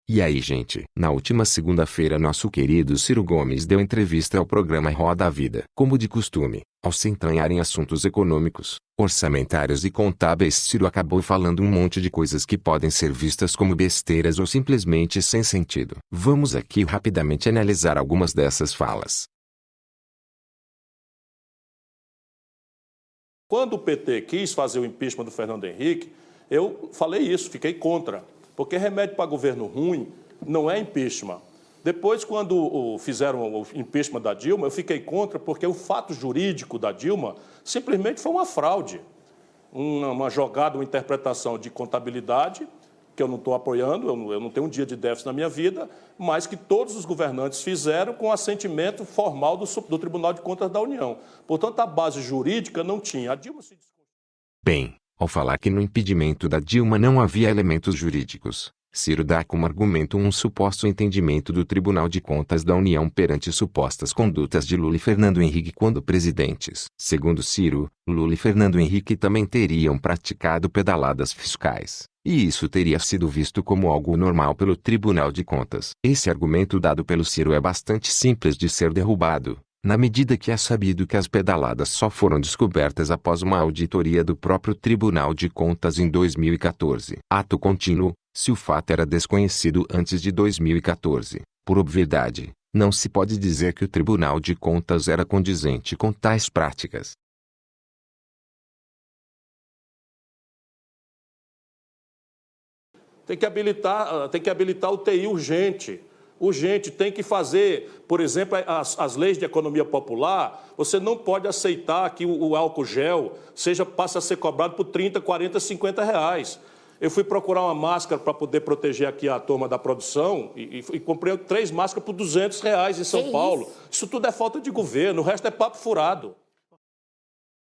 E aí, gente? Na última segunda-feira, nosso querido Ciro Gomes deu entrevista ao programa Roda a Vida. Como de costume, ao se entranhar em assuntos econômicos, orçamentários e contábeis, Ciro acabou falando um monte de coisas que podem ser vistas como besteiras ou simplesmente sem sentido. Vamos aqui rapidamente analisar algumas dessas falas. Quando o PT quis fazer o impeachment do Fernando Henrique, eu falei isso, fiquei contra. Porque remédio para governo ruim não é impeachment. Depois, quando fizeram o impeachment da Dilma, eu fiquei contra porque o fato jurídico da Dilma simplesmente foi uma fraude. Uma jogada, uma interpretação de contabilidade, que eu não estou apoiando, eu não tenho um dia de déficit na minha vida, mas que todos os governantes fizeram com assentimento formal do Tribunal de Contas da União. Portanto, a base jurídica não tinha. A Dilma se... Bem, ao falar que no impedimento da Dilma não havia elementos jurídicos, Ciro dá como argumento um suposto entendimento do Tribunal de Contas da União perante supostas condutas de Lula e Fernando Henrique quando presidentes. Segundo Ciro, Lula e Fernando Henrique também teriam praticado pedaladas fiscais, e isso teria sido visto como algo normal pelo Tribunal de Contas. Esse argumento dado pelo Ciro é bastante simples de ser derrubado, na medida que é sabido que as pedaladas só foram descobertas após uma auditoria do próprio Tribunal de Contas em 2014. Ato contínuo, se o fato era desconhecido antes de 2014, por obviedade, não se pode dizer que o Tribunal de Contas era condizente com tais práticas. Tem que habilitar UTI urgente. Urgente, tem que fazer, por exemplo, as leis de economia popular, você não pode aceitar que o álcool gel passe a ser cobrado por 30, 40, 50 reais. Eu fui procurar uma máscara para poder proteger aqui a turma da produção e comprei 3 máscaras por 200 reais em São Paulo. Isso tudo é falta de governo, o resto é papo furado.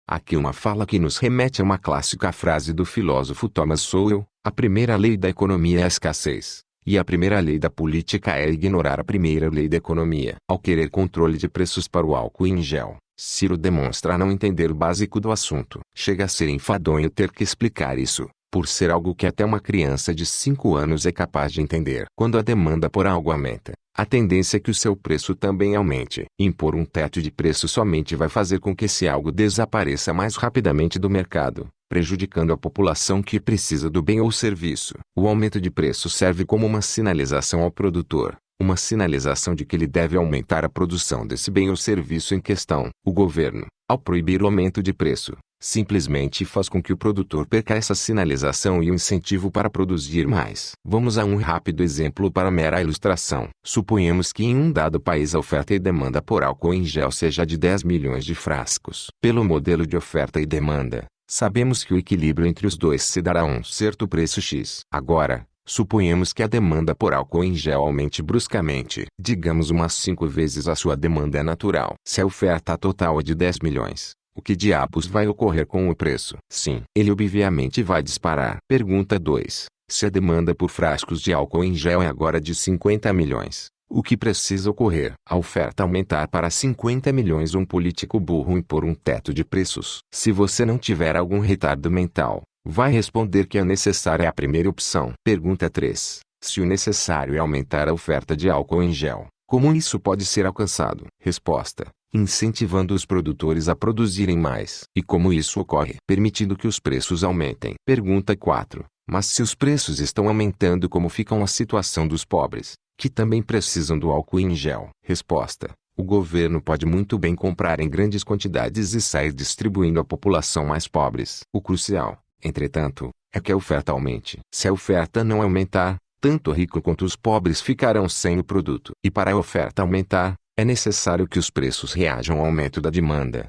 Aqui uma fala que nos remete a uma clássica frase do filósofo Thomas Sowell: a primeira lei da economia é a escassez. E a primeira lei da política é ignorar a primeira lei da economia. Ao querer controle de preços para o álcool em gel, Ciro demonstra não entender o básico do assunto. Chega a ser enfadonho ter que explicar isso, por ser algo que até uma criança de 5 anos é capaz de entender. Quando a demanda por algo aumenta, a tendência é que o seu preço também aumente. Impor um teto de preço somente vai fazer com que esse algo desapareça mais rapidamente do mercado, prejudicando a população que precisa do bem ou serviço. O aumento de preço serve como uma sinalização ao produtor, uma sinalização de que ele deve aumentar a produção desse bem ou serviço em questão. O governo, ao proibir o aumento de preço, simplesmente faz com que o produtor perca essa sinalização e o incentivo para produzir mais. Vamos a um rápido exemplo para mera ilustração. Suponhamos que em um dado país a oferta e demanda por álcool em gel seja de 10 milhões de frascos. Pelo modelo de oferta e demanda, sabemos que o equilíbrio entre os dois se dará a um certo preço X. Agora, suponhamos que a demanda por álcool em gel aumente bruscamente. Digamos umas 5 vezes a sua demanda natural. Se a oferta total é de 10 milhões, o que diabos vai ocorrer com o preço? Sim, ele obviamente vai disparar. Pergunta 2. Se a demanda por frascos de álcool em gel é agora de 50 milhões, o que precisa ocorrer? A oferta aumentar para 50 milhões. Um político burro impor um teto de preços. Se você não tiver algum retardo mental, vai responder que a necessária é a primeira opção. Pergunta 3. Se o necessário é aumentar a oferta de álcool em gel, como isso pode ser alcançado? Resposta: incentivando os produtores a produzirem mais. E como isso ocorre? Permitindo que os preços aumentem. Pergunta 4. Mas se os preços estão aumentando, como fica a situação dos pobres, que também precisam do álcool em gel? Resposta: o governo pode muito bem comprar em grandes quantidades e sair distribuindo à população mais pobres. O crucial, entretanto, é que a oferta aumente. Se a oferta não aumentar, tanto o rico quanto os pobres ficarão sem o produto. E para a oferta aumentar, é necessário que os preços reajam ao aumento da demanda.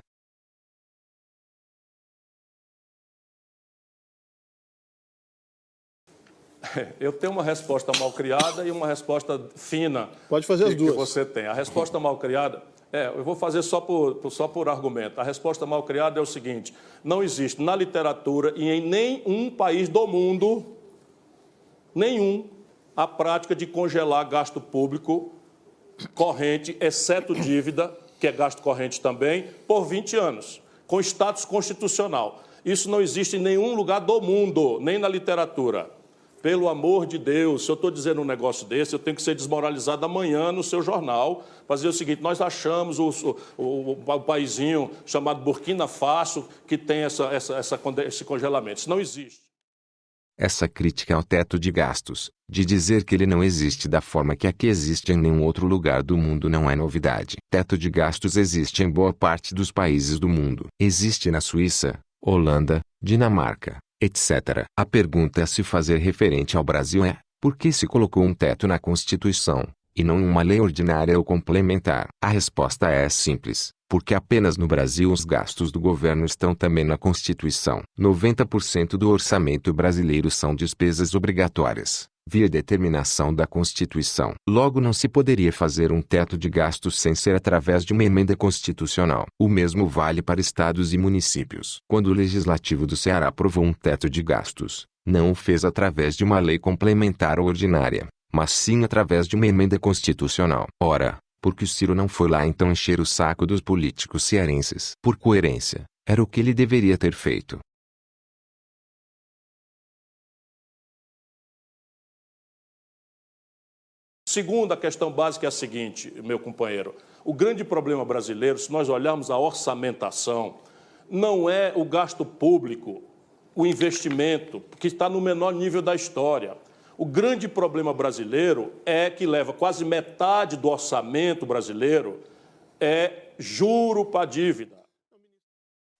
Eu tenho uma resposta mal criada e uma resposta fina. Pode fazer as duas. Que você tem. A resposta mal criada, eu vou fazer só por argumento. A resposta mal criada é o seguinte: não existe na literatura e em nenhum país do mundo, a prática de congelar gasto público corrente, exceto dívida, que é gasto corrente também, por 20 anos, com status constitucional. Isso não existe em nenhum lugar do mundo, nem na literatura. Pelo amor de Deus, se eu estou dizendo um negócio desse, eu tenho que ser desmoralizado amanhã no seu jornal. Fazer o seguinte, nós achamos o paizinho chamado Burkina Faso que tem esse congelamento. Isso não existe. Essa crítica ao teto de gastos, de dizer que ele não existe da forma que aqui existe em nenhum outro lugar do mundo, não é novidade. Teto de gastos existe em boa parte dos países do mundo. Existe na Suíça, Holanda, Dinamarca, etc. A pergunta a se fazer referente ao Brasil é: por que se colocou um teto na Constituição, e não uma lei ordinária ou complementar? A resposta é simples: porque apenas no Brasil os gastos do governo estão também na Constituição. 90% do orçamento brasileiro são despesas obrigatórias, via determinação da Constituição. Logo, não se poderia fazer um teto de gastos sem ser através de uma emenda constitucional. O mesmo vale para estados e municípios. Quando o Legislativo do Ceará aprovou um teto de gastos, não o fez através de uma lei complementar ou ordinária, mas sim através de uma emenda constitucional. Ora, porque o Ciro não foi lá então encher o saco dos políticos cearenses? Por coerência, era o que ele deveria ter feito. Segunda questão básica é a seguinte, meu companheiro. O grande problema brasileiro, se nós olharmos a orçamentação, não é o gasto público, o investimento, que está no menor nível da história. O grande problema brasileiro é que leva quase metade do orçamento brasileiro é juro para dívida.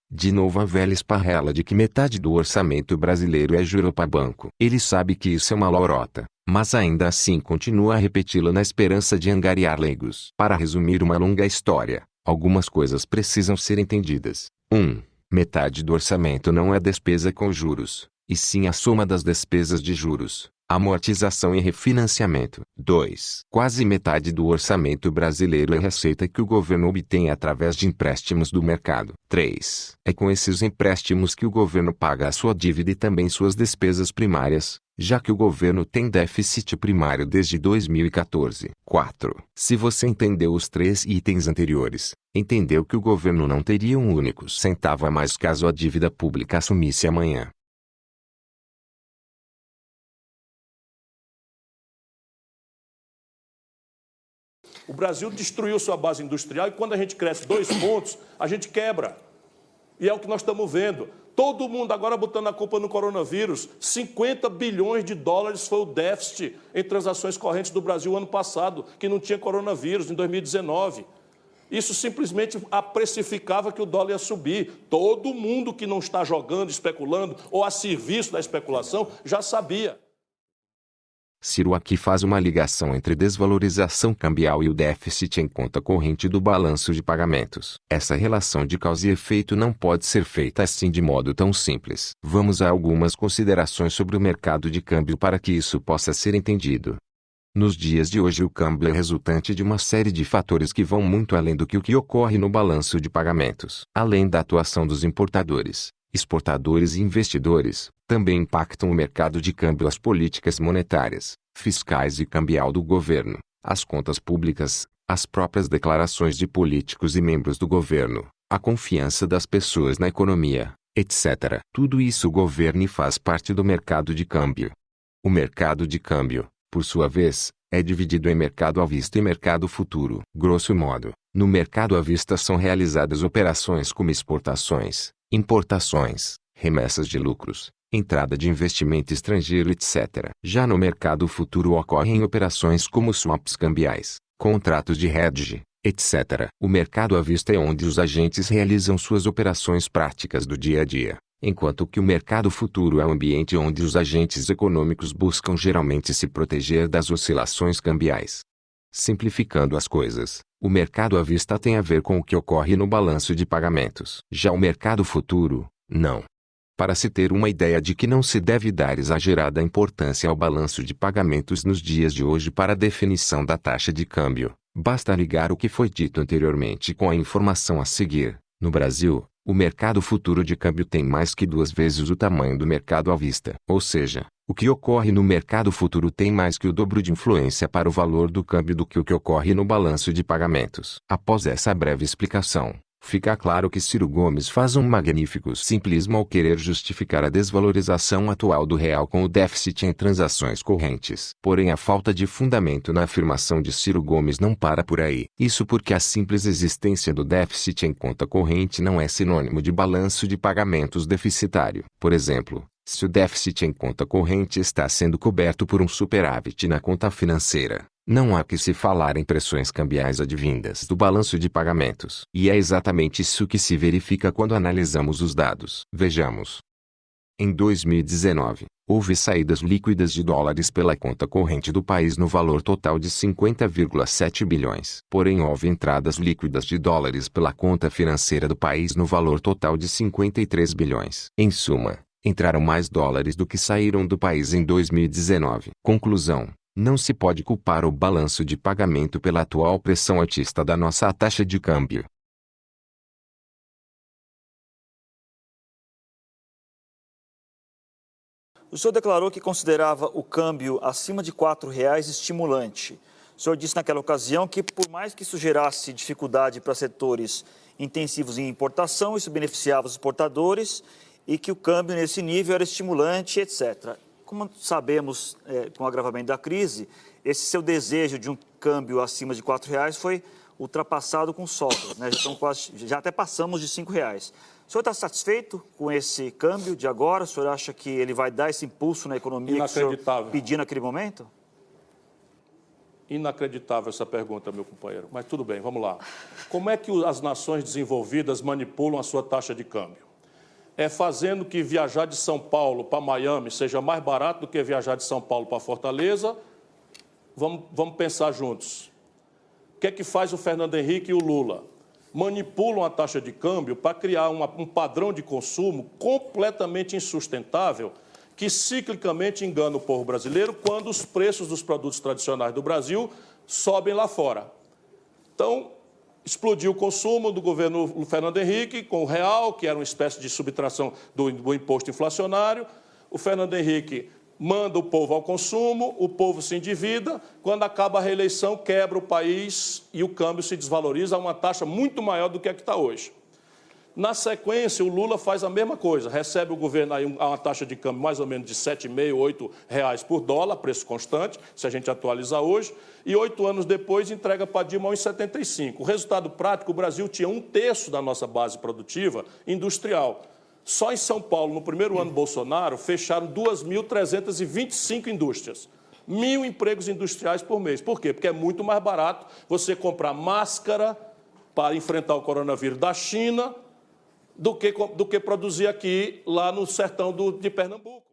De novo a velha esparrela de que metade do orçamento brasileiro é juro para banco. Ele sabe que isso é uma lorota, mas ainda assim continua a repeti-la na esperança de angariar leigos. Para resumir uma longa história, algumas coisas precisam ser entendidas. 1. Metade do orçamento não é despesa com juros, e sim a soma das despesas de juros, amortização e refinanciamento. 2. Quase metade do orçamento brasileiro é receita que o governo obtém através de empréstimos do mercado. 3. É com esses empréstimos que o governo paga a sua dívida e também suas despesas primárias, já que o governo tem déficit primário desde 2014. 4. Se você entendeu os 3 itens anteriores, entendeu que o governo não teria um único centavo a mais caso a dívida pública assumisse amanhã. O Brasil destruiu sua base industrial e quando a gente cresce 2 pontos, a gente quebra. E é o que nós estamos vendo. Todo mundo agora botando a culpa no coronavírus. 50 bilhões de dólares foi o déficit em transações correntes do Brasil ano passado, que não tinha coronavírus, em 2019. Isso simplesmente precificava que o dólar ia subir. Todo mundo que não está jogando, especulando ou a serviço da especulação já sabia. Ciro aqui faz uma ligação entre desvalorização cambial e o déficit em conta corrente do balanço de pagamentos. Essa relação de causa e efeito não pode ser feita assim de modo tão simples. Vamos a algumas considerações sobre o mercado de câmbio para que isso possa ser entendido. Nos dias de hoje o câmbio é resultante de uma série de fatores que vão muito além do que ocorre no balanço de pagamentos. Além da atuação dos importadores, exportadores e investidores, também impactam o mercado de câmbio as políticas monetárias, fiscais e cambial do governo, as contas públicas, as próprias declarações de políticos e membros do governo, a confiança das pessoas na economia, etc. Tudo isso governa e faz parte do mercado de câmbio. O mercado de câmbio, por sua vez, é dividido em mercado à vista e mercado futuro. Grosso modo, no mercado à vista são realizadas operações como exportações, importações, remessas de lucros, entrada de investimento estrangeiro, etc. Já no mercado futuro ocorrem operações como swaps cambiais, contratos de hedge, etc. O mercado à vista é onde os agentes realizam suas operações práticas do dia a dia, enquanto que o mercado futuro é o ambiente onde os agentes econômicos buscam geralmente se proteger das oscilações cambiais. Simplificando as coisas, o mercado à vista tem a ver com o que ocorre no balanço de pagamentos. Já o mercado futuro, não. Para se ter uma ideia de que não se deve dar exagerada importância ao balanço de pagamentos nos dias de hoje para a definição da taxa de câmbio, basta ligar o que foi dito anteriormente com a informação a seguir. No Brasil, o mercado futuro de câmbio tem mais que 2 vezes o tamanho do mercado à vista. Ou seja, o que ocorre no mercado futuro tem mais que o dobro de influência para o valor do câmbio do que o que ocorre no balanço de pagamentos. Após essa breve explicação, Fica claro que Ciro Gomes faz um magnífico simplismo ao querer justificar a desvalorização atual do real com o déficit em transações correntes. Porém, a falta de fundamento na afirmação de Ciro Gomes não para por aí. Isso porque a simples existência do déficit em conta corrente não é sinônimo de balanço de pagamentos deficitário. Por exemplo, se o déficit em conta corrente está sendo coberto por um superávit na conta financeira, não há que se falar em pressões cambiais advindas do balanço de pagamentos. E é exatamente isso que se verifica quando analisamos os dados. Vejamos. Em 2019, houve saídas líquidas de dólares pela conta corrente do país no valor total de 50,7 bilhões. Porém, houve entradas líquidas de dólares pela conta financeira do país no valor total de 53 bilhões. Em suma, entraram mais dólares do que saíram do país em 2019. Conclusão. Não se pode culpar o balanço de pagamento pela atual pressão altista da nossa taxa de câmbio. O senhor declarou que considerava o câmbio acima de R$ 4,00 estimulante. O senhor disse naquela ocasião que, por mais que isso gerasse dificuldade para setores intensivos em importação, isso beneficiava os exportadores e que o câmbio nesse nível era estimulante, etc. Como sabemos, com o agravamento da crise, esse seu desejo de um câmbio acima de R$ 4,00 foi ultrapassado com sobras, né? Já até passamos de R$ 5,00. O senhor está satisfeito com esse câmbio de agora? O senhor acha que ele vai dar esse impulso na economia que o senhor pediu naquele momento? Inacreditável essa pergunta, meu companheiro. Mas tudo bem, vamos lá. Como é que as nações desenvolvidas manipulam a sua taxa de câmbio? É fazendo que viajar de São Paulo para Miami seja mais barato do que viajar de São Paulo para Fortaleza? Vamos pensar juntos. O que é que faz o Fernando Henrique e o Lula? Manipulam a taxa de câmbio para criar um padrão de consumo completamente insustentável que ciclicamente engana o povo brasileiro quando os preços dos produtos tradicionais do Brasil sobem lá fora. Então, explodiu o consumo do governo Fernando Henrique com o real, que era uma espécie de subtração do imposto inflacionário. O Fernando Henrique manda o povo ao consumo, o povo se endivida, quando acaba a reeleição, quebra o país e o câmbio se desvaloriza a uma taxa muito maior do que a que está hoje. Na sequência, o Lula faz a mesma coisa, recebe o governo aí uma taxa de câmbio mais ou menos de R$ 7,5, R$ 8 por dólar, preço constante, se a gente atualizar hoje, e 8 anos depois entrega para Dilma 1,75. O resultado prático, o Brasil tinha 1/3 da nossa base produtiva industrial. Só em São Paulo, no primeiro ano do Bolsonaro, fecharam 2.325 indústrias. 1.000 empregos industriais por mês. Por quê? Porque é muito mais barato você comprar máscara para enfrentar o coronavírus da China do que produzir aqui, lá no sertão de Pernambuco.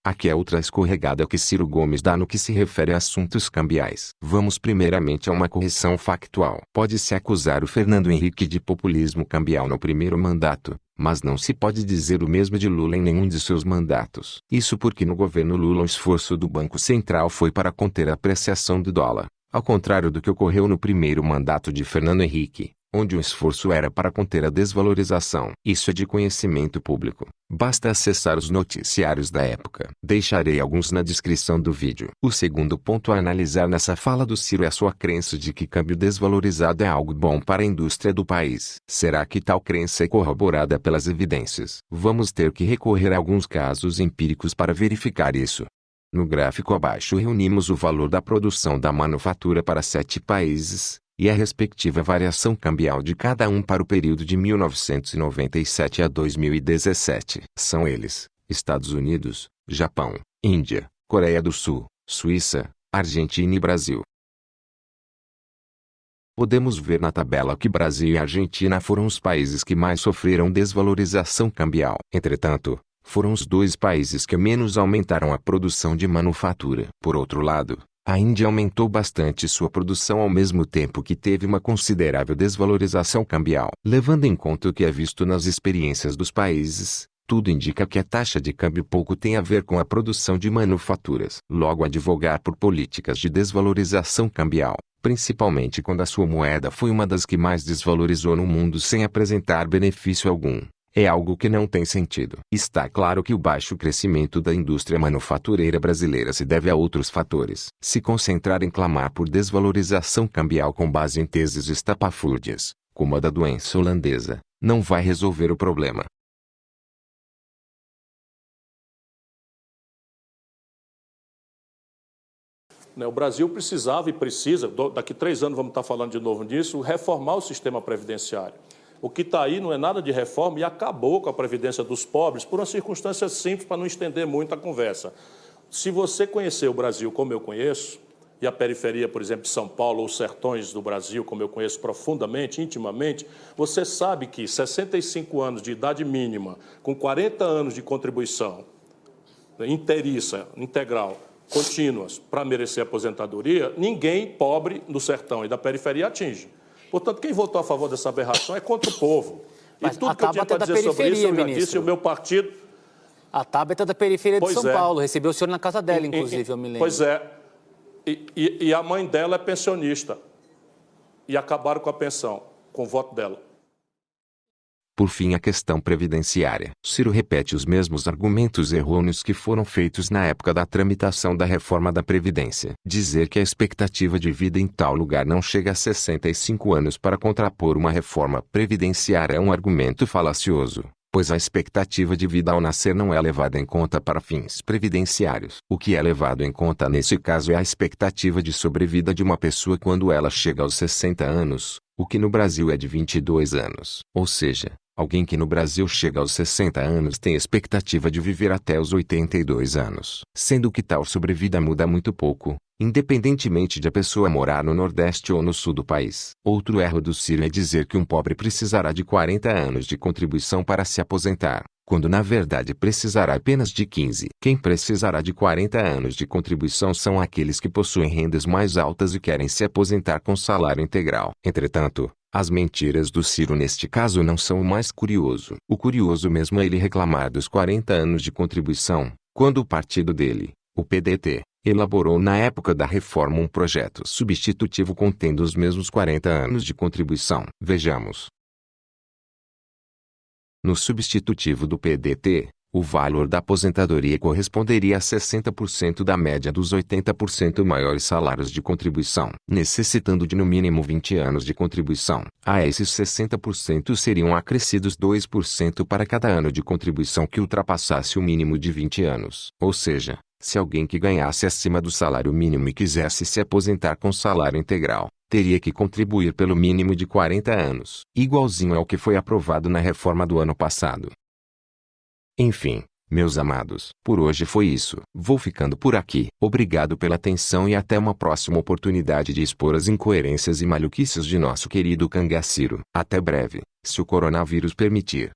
Aqui é outra escorregada que Ciro Gomes dá no que se refere a assuntos cambiais. Vamos primeiramente a uma correção factual. Pode-se acusar o Fernando Henrique de populismo cambial no primeiro mandato, mas não se pode dizer o mesmo de Lula em nenhum de seus mandatos. Isso porque no governo Lula o esforço do Banco Central foi para conter a apreciação do dólar, ao contrário do que ocorreu no primeiro mandato de Fernando Henrique, onde o esforço era para conter a desvalorização. Isso é de conhecimento público. Basta acessar os noticiários da época. Deixarei alguns na descrição do vídeo. O segundo ponto a analisar nessa fala do Ciro é a sua crença de que câmbio desvalorizado é algo bom para a indústria do país. Será que tal crença é corroborada pelas evidências? Vamos ter que recorrer a alguns casos empíricos para verificar isso. No gráfico abaixo reunimos o valor da produção da manufatura para 7 países, e a respectiva variação cambial de cada um para o período de 1997 a 2017. São eles: Estados Unidos, Japão, Índia, Coreia do Sul, Suíça, Argentina e Brasil. Podemos ver na tabela que Brasil e Argentina foram os países que mais sofreram desvalorização cambial. Entretanto, foram os 2 países que menos aumentaram a produção de manufatura. Por outro lado, a Índia aumentou bastante sua produção ao mesmo tempo que teve uma considerável desvalorização cambial. Levando em conta o que é visto nas experiências dos países, tudo indica que a taxa de câmbio pouco tem a ver com a produção de manufaturas. Logo, advogar por políticas de desvalorização cambial, principalmente quando a sua moeda foi uma das que mais desvalorizou no mundo sem apresentar benefício algum, é algo que não tem sentido. Está claro que o baixo crescimento da indústria manufatureira brasileira se deve a outros fatores. Se concentrar em clamar por desvalorização cambial com base em teses estapafúrdias, como a da doença holandesa, não vai resolver o problema. O Brasil precisava e precisa, daqui 3 anos vamos estar falando de novo disso, reformar o sistema previdenciário. O que está aí não é nada de reforma e acabou com a previdência dos pobres por uma circunstância simples, para não estender muito a conversa. Se você conhecer o Brasil como eu conheço, e a periferia, por exemplo, de São Paulo, ou os sertões do Brasil, como eu conheço profundamente, intimamente, você sabe que 65 anos de idade mínima, com 40 anos de contribuição inteiriça, integral, contínuas, para merecer aposentadoria, ninguém pobre do sertão e da periferia atinge. Portanto, quem votou a favor dessa aberração é contra o povo. Mas e tudo que eu tinha para dizer sobre isso, eu já disse, e o meu partido... A Tabata é da periferia de São Paulo, recebeu o senhor na casa dela, inclusive, eu me lembro. Pois é, e a mãe dela é pensionista, e acabaram com a pensão, com o voto dela. Por fim, a questão previdenciária. Ciro repete os mesmos argumentos errôneos que foram feitos na época da tramitação da reforma da Previdência. Dizer que a expectativa de vida em tal lugar não chega a 65 anos para contrapor uma reforma previdenciária é um argumento falacioso, pois a expectativa de vida ao nascer não é levada em conta para fins previdenciários. O que é levado em conta nesse caso é a expectativa de sobrevida de uma pessoa quando ela chega aos 60 anos, o que no Brasil é de 22 anos. Ou seja, alguém que no Brasil chega aos 60 anos tem expectativa de viver até os 82 anos. Sendo que tal sobrevida muda muito pouco, independentemente de a pessoa morar no Nordeste ou no Sul do país. Outro erro do Ciro é dizer que um pobre precisará de 40 anos de contribuição para se aposentar, quando na verdade precisará apenas de 15. Quem precisará de 40 anos de contribuição são aqueles que possuem rendas mais altas e querem se aposentar com salário integral. Entretanto, as mentiras do Ciro neste caso não são o mais curioso. O curioso mesmo é ele reclamar dos 40 anos de contribuição, quando o partido dele, o PDT, elaborou na época da reforma um projeto substitutivo contendo os mesmos 40 anos de contribuição. Vejamos. No substitutivo do PDT, o valor da aposentadoria corresponderia a 60% da média dos 80% maiores salários de contribuição, necessitando de no mínimo 20 anos de contribuição. A esses 60% seriam acrescidos 2% para cada ano de contribuição que ultrapassasse o mínimo de 20 anos. Ou seja, se alguém que ganhasse acima do salário mínimo e quisesse se aposentar com salário integral, teria que contribuir pelo mínimo de 40 anos, igualzinho ao que foi aprovado na reforma do ano passado. Enfim, meus amados, por hoje foi isso. Vou ficando por aqui. Obrigado pela atenção e até uma próxima oportunidade de expor as incoerências e maluquices de nosso querido Cangaciro. Até breve, se o coronavírus permitir.